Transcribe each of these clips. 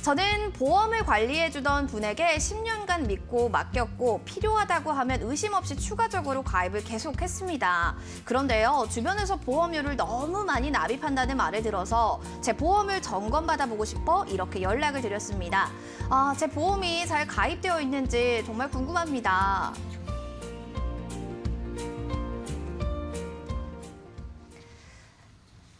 저는 보험을 관리해주던 분에게 10년간 믿고 맡겼고 필요하다고 하면 의심 없이 추가적으로 가입을 계속했습니다. 그런데요, 주변에서 보험료를 너무 많이 납입한다는 말을 들어서 제 보험을 점검받아보고 싶어 이렇게 연락을 드렸습니다. 제 보험이 잘 가입되어 있는지 정말 궁금합니다.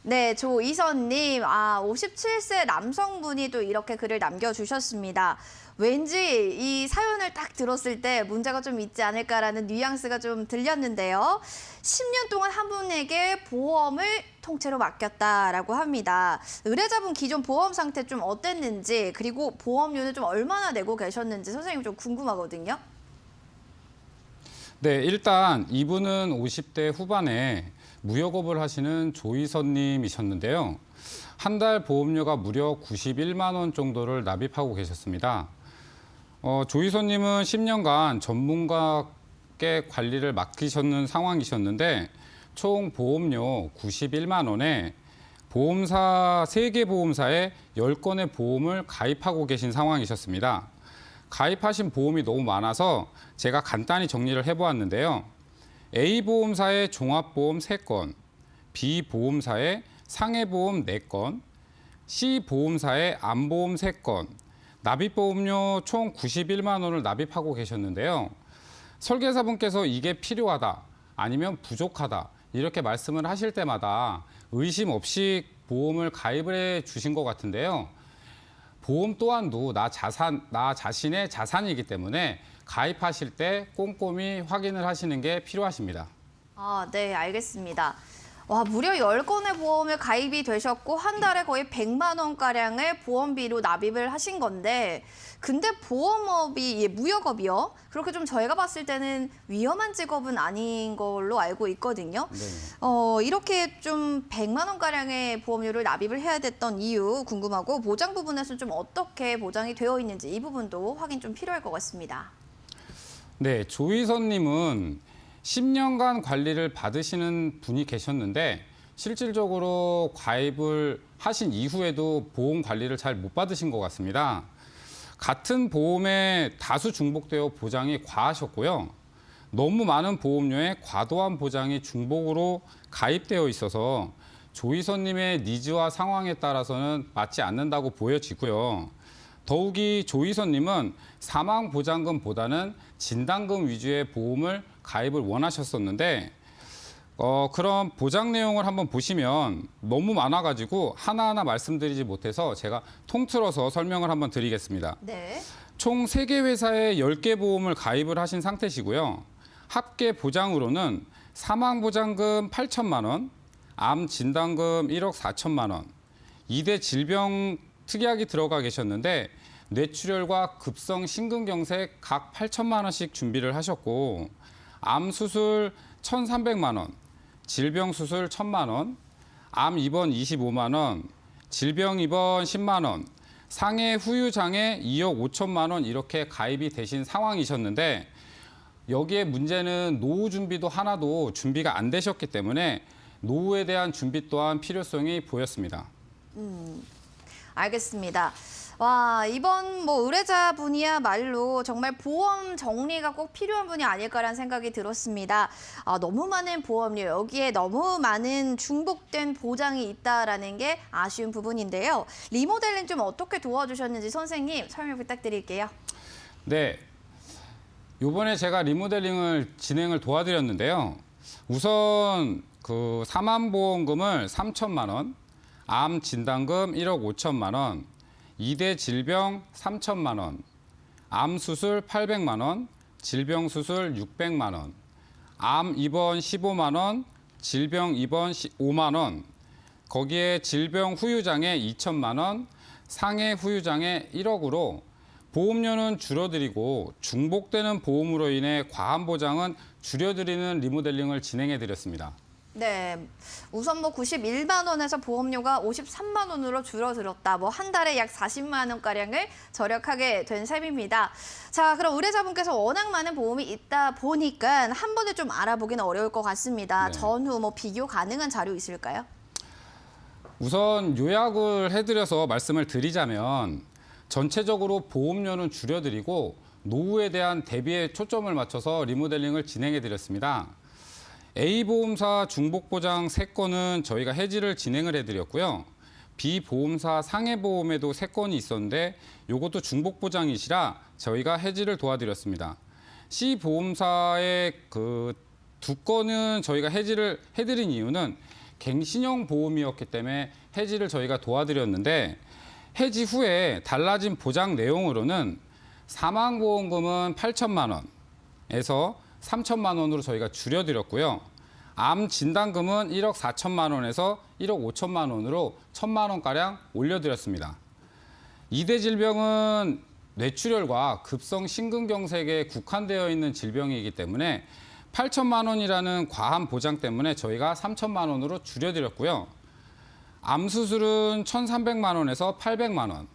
네, 조이선님, 57세 남성분이 또 이렇게 글을 남겨주셨습니다. 왠지 이 사연을 딱 들었을 때 문제가 좀 있지 않을까라는 뉘앙스가 좀 들렸는데요. 10년 동안 한 분에게 보험을 통째로 맡겼다라고 합니다. 의뢰자분 기존 보험 상태 좀 어땠는지, 그리고 보험료는 좀 얼마나 내고 계셨는지 선생님 좀 궁금하거든요. 네, 일단 이분은 50대 후반에 무역업을 하시는 조이선님이셨는데요. 한 달 보험료가 무려 91만 원 정도를 납입하고 계셨습니다. 조이선님은 10년간 전문가께 관리를 맡기셨는 상황이셨는데 총 보험료 91만 원에 보험사 3개 보험사에 10건의 보험을 가입하고 계신 상황이셨습니다. 가입하신 보험이 너무 많아서 제가 간단히 정리를 해보았는데요. A보험사의 종합보험 3건, B보험사의 상해보험 4건, C보험사의 암보험 3건, 납입보험료 총 91만 원을 납입하고 계셨는데요. 설계사분께서 이게 필요하다, 아니면 부족하다 이렇게 말씀을 하실 때마다 의심 없이 보험을 가입을 해 주신 것 같은데요. 보험 또한도 나 자신의 자산이기 때문에 가입하실 때 꼼꼼히 확인을 하시는 게 필요하십니다. 네, 알겠습니다. 무려 10건의 보험에 가입이 되셨고 한 달에 거의 100만 원가량의 보험비로 납입을 하신 건데, 근데 보험업이, 무역업이요? 그렇게 좀 저희가 봤을 때는 위험한 직업은 아닌 걸로 알고 있거든요. 네. 이렇게 좀 100만 원가량의 보험료를 납입을 해야 됐던 이유 궁금하고, 보장 부분에서 좀 어떻게 보장이 되어 있는지 이 부분도 확인 좀 필요할 것 같습니다. 네, 조희선님은 10년간 관리를 받으시는 분이 계셨는데 실질적으로 가입을 하신 이후에도 보험 관리를 잘 못 받으신 것 같습니다. 같은 보험에 다수 중복되어 보장이 과하셨고요. 너무 많은 보험료에 과도한 보장이 중복으로 가입되어 있어서 조희선님의 니즈와 상황에 따라서는 맞지 않는다고 보여지고요. 더욱이 조희선님은 사망보장금보다는 진단금 위주의 보험을 가입을 원하셨었는데 그런 보장 내용을 한번 보시면 너무 많아가지고 하나하나 말씀드리지 못해서 제가 통틀어서 설명을 한번 드리겠습니다. 네. 총 3개 회사에 10개 보험을 가입을 하신 상태시고요. 합계 보장으로는 사망보장금 8천만 원, 암 진단금 1억 4천만 원, 2대 질병 특약이 들어가 계셨는데 뇌출혈과 급성 심근경색 각 8천만 원씩 준비를 하셨고, 암 수술 1,300만 원, 질병 수술 1,000만 원, 암 입원 25만 원, 질병 입원 10만 원, 상해 후유 장애 2억 5천만 원 이렇게 가입이 되신 상황이셨는데, 여기에 문제는 노후 준비도 하나도 준비가 안 되셨기 때문에 노후에 대한 준비 또한 필요성이 보였습니다. 알겠습니다. 이번 의뢰자분이야말로 정말 보험 정리가 꼭 필요한 분이 아닐까라는 생각이 들었습니다. 너무 많은 보험료, 여기에 너무 많은 중복된 보장이 있다라는 게 아쉬운 부분인데요. 리모델링 좀 어떻게 도와주셨는지 선생님 설명 부탁드릴게요. 네, 이번에 제가 리모델링을 진행을 도와드렸는데요. 우선 그 사망보험금을 3천만 원, 암 진단금 1억 5천만 원, 2대 질병 3천만 원, 암 수술 800만 원, 질병 수술 600만 원, 암 입원 15만 원, 질병 입원 5만 원, 거기에 질병 후유장애 2천만 원, 상해 후유장애 1억으로 보험료는 줄어들이고 중복되는 보험으로 인해 과한 보장은 줄여드리는 리모델링을 진행해 드렸습니다. 네, 우선 91만 원에서 보험료가 53만 원으로 줄어들었다. 한 달에 약 40만 원가량을 절약하게 된 셈입니다. 자, 그럼 의뢰자분께서 워낙 많은 보험이 있다 보니까 한 번에 좀 알아보기는 어려울 것 같습니다. 네. 전후 비교 가능한 자료 있을까요? 우선 요약을 해드려서 말씀을 드리자면 전체적으로 보험료는 줄여드리고 노후에 대한 대비에 초점을 맞춰서 리모델링을 진행해 드렸습니다. A보험사 중복보장 3건은 저희가 해지를 진행을 해드렸고요. B보험사 상해보험에도 3건이 있었는데 이것도 중복보장이시라 저희가 해지를 도와드렸습니다. C보험사의 그 2건은 저희가 해지를 해드린 이유는 갱신형 보험이었기 때문에 해지를 저희가 도와드렸는데 해지 후에 달라진 보장 내용으로는 사망보험금은 8천만 원에서 3천만 원으로 저희가 줄여드렸고요. 암 진단금은 1억 4천만 원에서 1억 5천만 원으로 1천만 원가량 올려드렸습니다. 2대 질병은 뇌출혈과 급성 심근경색에 국한되어 있는 질병이기 때문에 8천만 원이라는 과한 보장 때문에 저희가 3천만 원으로 줄여드렸고요. 암 수술은 1,300만 원에서 800만 원,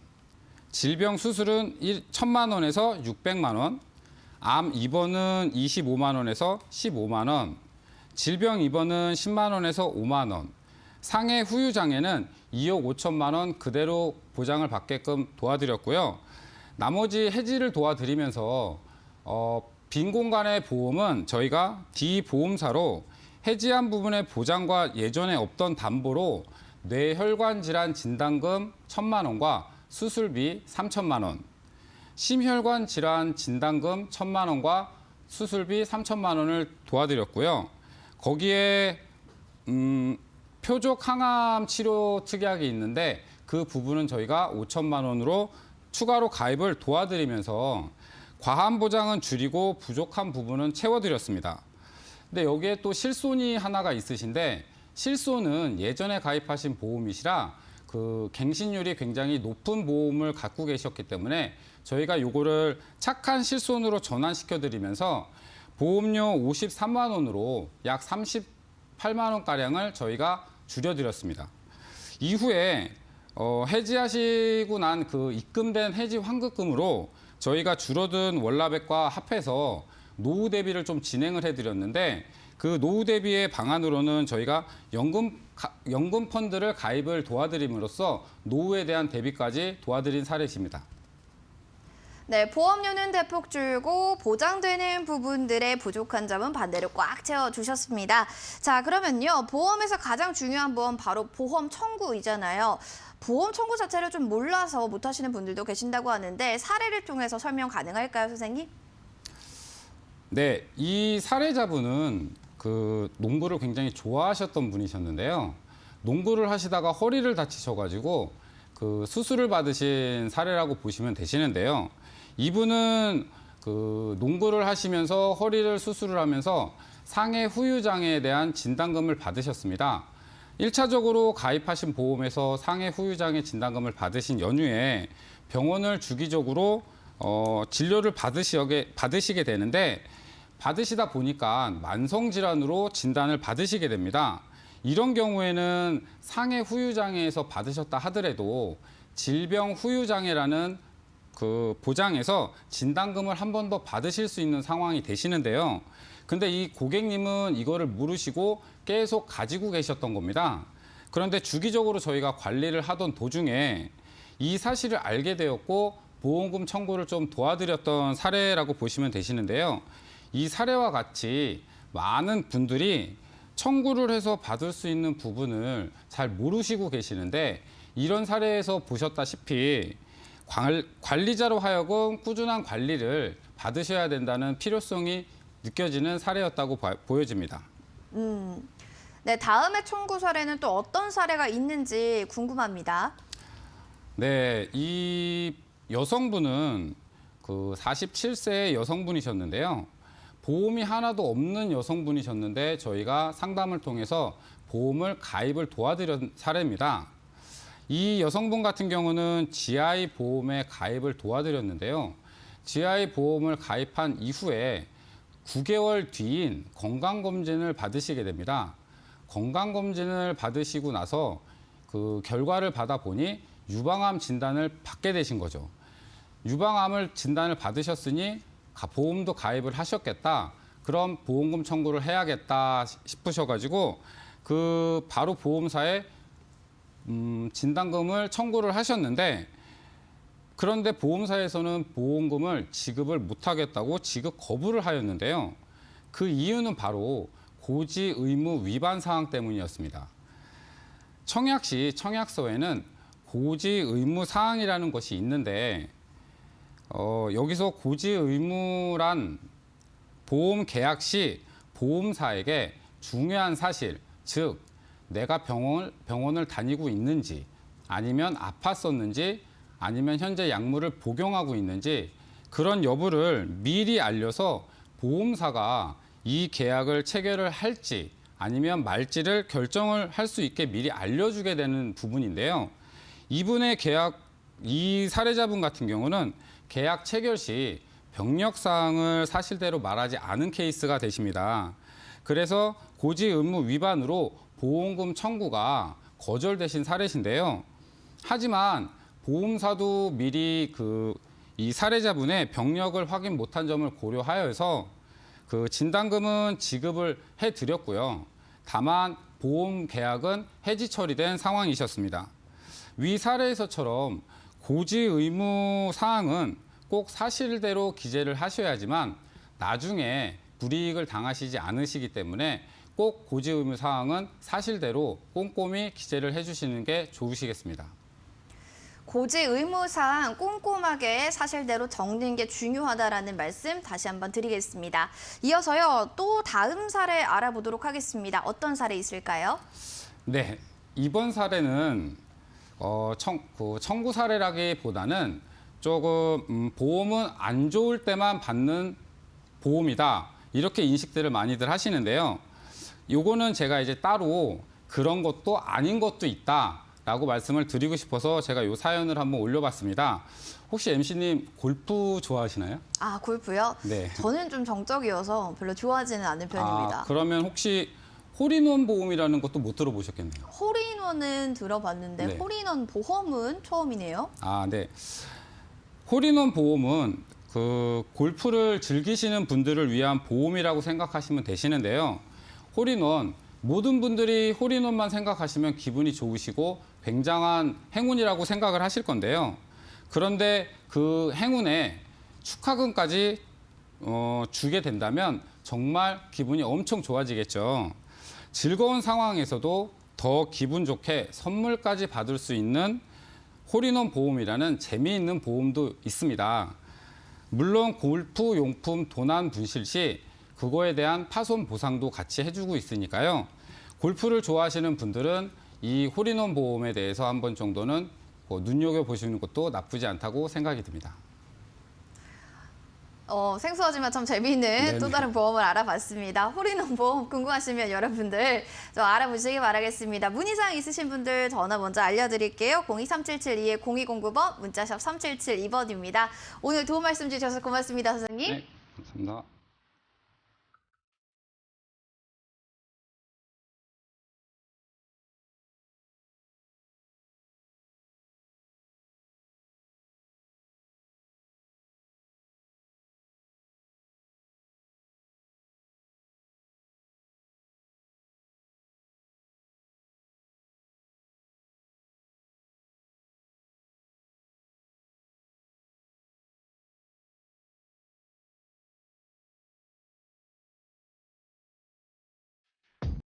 질병 수술은 1,000만 원에서 600만 원, 암 입원은 25만 원에서 15만 원, 질병 입원은 10만 원에서 5만 원, 상해 후유 장애는 2억 5천만 원 그대로 보장을 받게끔 도와드렸고요. 나머지 해지를 도와드리면서 빈 공간의 보험은 저희가 D보험사로 해지한 부분의 보장과 예전에 없던 담보로 뇌혈관 질환 진단금 1,000만 원과 수술비 3천만 원, 심혈관 질환 진단금 1,000만 원과 수술비 3천만 원을 도와드렸고요. 거기에 표적 항암 치료 특약이 있는데 그 부분은 저희가 5천만 원으로 추가로 가입을 도와드리면서 과한 보장은 줄이고 부족한 부분은 채워드렸습니다. 근데 여기에 또 실손이 하나가 있으신데 실손은 예전에 가입하신 보험이시라 그 갱신율이 굉장히 높은 보험을 갖고 계셨기 때문에 저희가 요거를 착한 실손으로 전환시켜드리면서 보험료 53만 원으로 약 38만 원가량을 저희가 줄여드렸습니다. 이후에 해지하시고 난 그 입금된 해지 환급금으로 저희가 줄어든 월납액과 합해서 노후 대비를 좀 진행을 해드렸는데 그 노후 대비의 방안으로는 저희가 연금 펀드를 가입을 도와드림으로써 노후에 대한 대비까지 도와드린 사례입니다. 네, 보험료는 대폭 줄고 보장되는 부분들의 부족한 점은 반대로 꽉 채워주셨습니다. 자, 그러면요. 보험에서 가장 중요한 부분 바로 보험 청구이잖아요. 보험 청구 자체를 좀 몰라서 못하시는 분들도 계신다고 하는데 사례를 통해서 설명 가능할까요, 선생님? 네, 이 사례자분은 그 농구를 굉장히 좋아하셨던 분이셨는데요. 농구를 하시다가 허리를 다치셔가지고 그 수술을 받으신 사례라고 보시면 되시는데요. 이분은 그 농구를 하시면서 허리를 수술을 하면서 상해 후유 장애에 대한 진단금을 받으셨습니다. 1차적으로 가입하신 보험에서 상해 후유 장애 진단금을 받으신 연후에 병원을 주기적으로 진료를 받으시게 되는데 받으시다 보니까 만성 질환으로 진단을 받으시게 됩니다. 이런 경우에는 상해 후유 장애에서 받으셨다 하더라도 질병 후유 장애라는 그 보장에서 진단금을 한 번 더 받으실 수 있는 상황이 되시는데요. 근데 이 고객님은 이거를 모르시고 계속 가지고 계셨던 겁니다. 그런데 주기적으로 저희가 관리를 하던 도중에 이 사실을 알게 되었고 보험금 청구를 좀 도와드렸던 사례라고 보시면 되시는데요. 이 사례와 같이 많은 분들이 청구를 해서 받을 수 있는 부분을 잘 모르시고 계시는데 이런 사례에서 보셨다시피 관리자로 하여금 꾸준한 관리를 받으셔야 된다는 필요성이 느껴지는 사례였다고 보여집니다. 네, 다음의 청구 사례는 또 어떤 사례가 있는지 궁금합니다. 네, 이 여성분은 그 47세의 여성분이셨는데요. 보험이 하나도 없는 여성분이셨는데 저희가 상담을 통해서 보험을 가입을 도와드린 사례입니다. 이 여성분 같은 경우는 GI 보험에 가입을 도와드렸는데요. GI 보험을 가입한 이후에 9개월 뒤인 건강검진을 받으시게 됩니다. 건강검진을 받으시고 나서 그 결과를 받아보니 유방암 진단을 받게 되신 거죠. 유방암을 진단을 받으셨으니 보험도 가입을 하셨겠다. 그럼 보험금 청구를 해야겠다 싶으셔가지고 그 바로 보험사에 진단금을 청구를 하셨는데 그런데 보험사에서는 보험금을 지급을 못하겠다고 지급 거부를 하였는데요. 그 이유는 바로 고지 의무 위반 사항 때문이었습니다. 청약 시 청약서에는 고지 의무 사항이라는 것이 있는데 여기서 고지 의무란 보험 계약 시 보험사에게 중요한 사실, 즉 내가 병원을 다니고 있는지 아니면 아팠었는지 아니면 현재 약물을 복용하고 있는지 그런 여부를 미리 알려서 보험사가 이 계약을 체결을 할지 아니면 말지를 결정을 할 수 있게 미리 알려주게 되는 부분인데요. 이 사례자분 같은 경우는 계약 체결 시 병력사항을 사실대로 말하지 않은 케이스가 되십니다. 그래서 고지 의무 위반으로 보험금 청구가 거절되신 사례신데요. 하지만 보험사도 미리 이 사례자분의 병력을 확인 못한 점을 고려하여서 그 진단금은 지급을 해드렸고요. 다만 보험 계약은 해지 처리된 상황이셨습니다. 위 사례에서처럼 고지 의무 사항은 꼭 사실대로 기재를 하셔야지만 나중에 불이익을 당하시지 않으시기 때문에 꼭 고지 의무 사항은 사실대로 꼼꼼히 기재를 해주시는 게 좋으시겠습니다. 고지 의무사항 꼼꼼하게 사실대로 적는 게 중요하다라는 말씀 다시 한번 드리겠습니다. 이어서요, 또 다음 사례 알아보도록 하겠습니다. 어떤 사례 있을까요? 네, 이번 사례는 청구 사례라기보다는 조금 보험은 안 좋을 때만 받는 보험이다. 이렇게 인식들을 많이들 하시는데요. 요거는 제가 이제 따로 그런 것도 아닌 것도 있다라고 말씀을 드리고 싶어서 제가 요 사연을 한번 올려봤습니다. 혹시 MC님 골프 좋아하시나요? 아, 골프요? 네. 저는 좀 정적이어서 별로 좋아하지는 않은 편입니다. 그러면 혹시 홀인원 보험이라는 것도 못 들어보셨겠네요. 홀인원은 들어봤는데 네. 홀인원 보험은 처음이네요. 네. 홀인원 보험은 그 골프를 즐기시는 분들을 위한 보험이라고 생각하시면 되시는데요. 홀인원, 모든 분들이 홀인원만 생각하시면 기분이 좋으시고 굉장한 행운이라고 생각을 하실 건데요. 그런데 그 행운에 축하금까지 주게 된다면 정말 기분이 엄청 좋아지겠죠. 즐거운 상황에서도 더 기분 좋게 선물까지 받을 수 있는 홀인원 보험이라는 재미있는 보험도 있습니다. 물론 골프 용품 도난 분실 시 그거에 대한 파손 보상도 같이 해주고 있으니까요. 골프를 좋아하시는 분들은 이 홀인원 보험에 대해서 한 번 정도는 눈여겨보시는 것도 나쁘지 않다고 생각이 듭니다. 생소하지만 참 재미있는 네네. 또 다른 보험을 알아봤습니다. 홀인원 보험 궁금하시면 여러분들 좀 알아보시기 바라겠습니다. 문의사항 있으신 분들 전화 먼저 알려드릴게요. 02377-0209번, 문자샵 3772번입니다. 오늘 도움 말씀 주셔서 고맙습니다, 선생님. 네, 감사합니다.